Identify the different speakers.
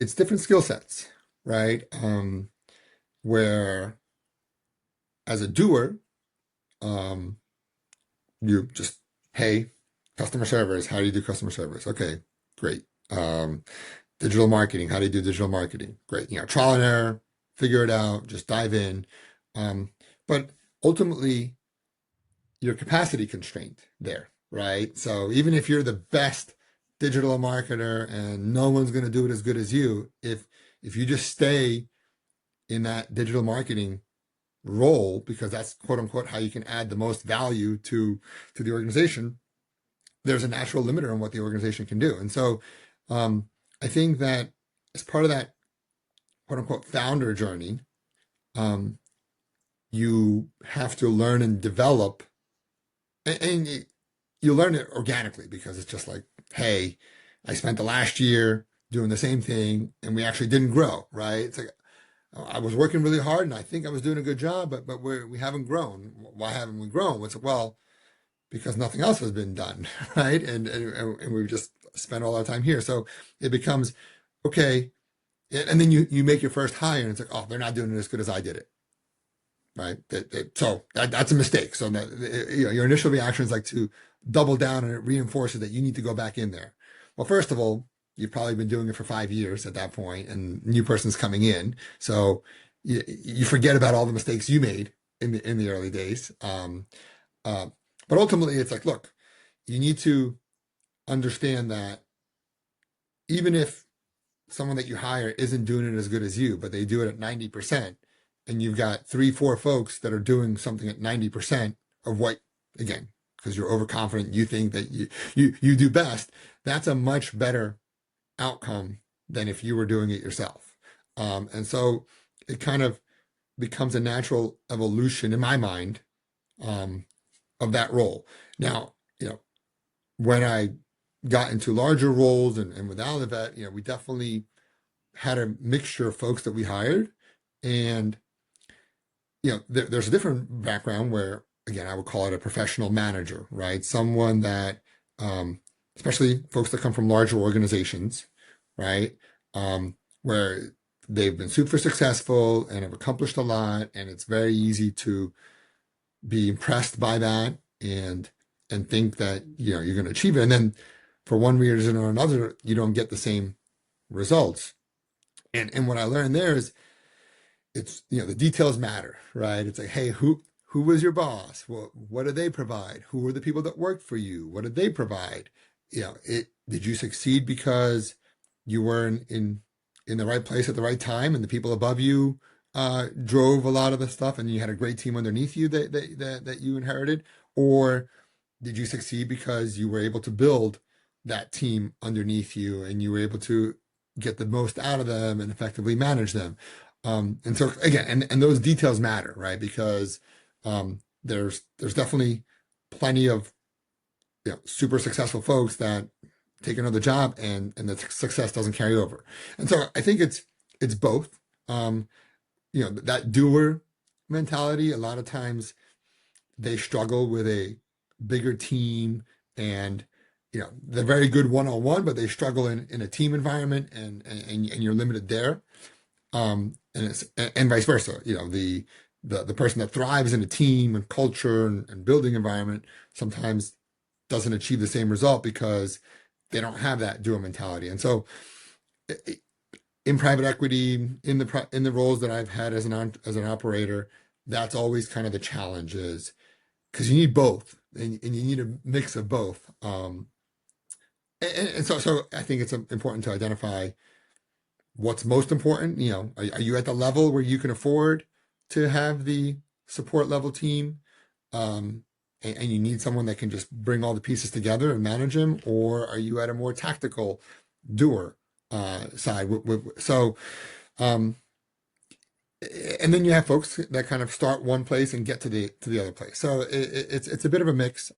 Speaker 1: it's different skill sets, right? Where as a doer, um, you just, hey, customer service, how do you do customer service? Okay, great. Digital marketing, how do you do digital marketing? Great. Trial and error, figure it out, just dive in. Um, but ultimately, you're capacity constrained there, right? So even if you're the best digital marketer and no one's going to do it as good as you, if you just stay in that digital marketing role, because that's quote unquote how you can add the most value to the organization, there's a natural limiter on what the organization can do. And so I think that as part of that quote unquote founder journey, um, you have to learn and develop, and you learn it organically because it's just like, hey, I spent the last year doing the same thing and we actually didn't grow, right? It's like I was working really hard and I think I was doing a good job, but we haven't grown. Why haven't we grown? It's like, well, because nothing else has been done, right? And we've just spent all our time here. So it becomes okay, and then you make your first hire and it's like, oh, they're not doing it as good as I did it, right? So that's a mistake. So that, your initial reaction is like to double down, and it reinforces that you need to go back in there. Well, first of all, you've probably been doing it for 5 years at that point, and new person's coming in, so you forget about all the mistakes you made in the early days. Uh, but ultimately, it's like, look, you need to understand that even if someone that you hire isn't doing it as good as you, but they do it at 90%, and you've got 3, 4 folks that are doing something at 90% of what, again, because you're overconfident, you think that you do best, that's a much better outcome than if you were doing it yourself. And so it kind of becomes a natural evolution in my mind, of that role. Now, when I got into larger roles and with Olivet, we definitely had a mixture of folks that we hired. And, there's a different background where, again, I would call it a professional manager, right? Someone that, especially folks that come from larger organizations, right? Where they've been super successful and have accomplished a lot. And it's very easy to be impressed by that and think that, you're going to achieve it. And then for one reason or another, you don't get the same results. And what I learned there is it's, the details matter, right? It's like, hey, who was your boss? Well, what did they provide? Who were the people that worked for you? What did they provide? Did you succeed because you were in the right place at the right time and the people above you drove a lot of the stuff and you had a great team underneath you that you inherited? Or did you succeed because you were able to build that team underneath you and you were able to get the most out of them and effectively manage them? And so again, and those details matter, right? Because there's definitely plenty of super successful folks that take another job and the success doesn't carry over. And so I think it's both. That doer mentality, a lot of times they struggle with a bigger team and they're very good one-on-one, but they struggle in a team environment and you're limited there. And vice versa. The person that thrives in a team and culture and building environment sometimes doesn't achieve the same result because they don't have that doer mentality. And so in private equity, in the roles that I've had as an operator, that's always kind of the challenge, is because you need both and you need a mix of both. And so I think it's important to identify what's most important. Are you at the level where you can afford to have the support level team? And you need someone that can just bring all the pieces together and manage them, or are you at a more tactical doer side? So, and then you have folks that kind of start one place and get to the other place. So it's a bit of a mix.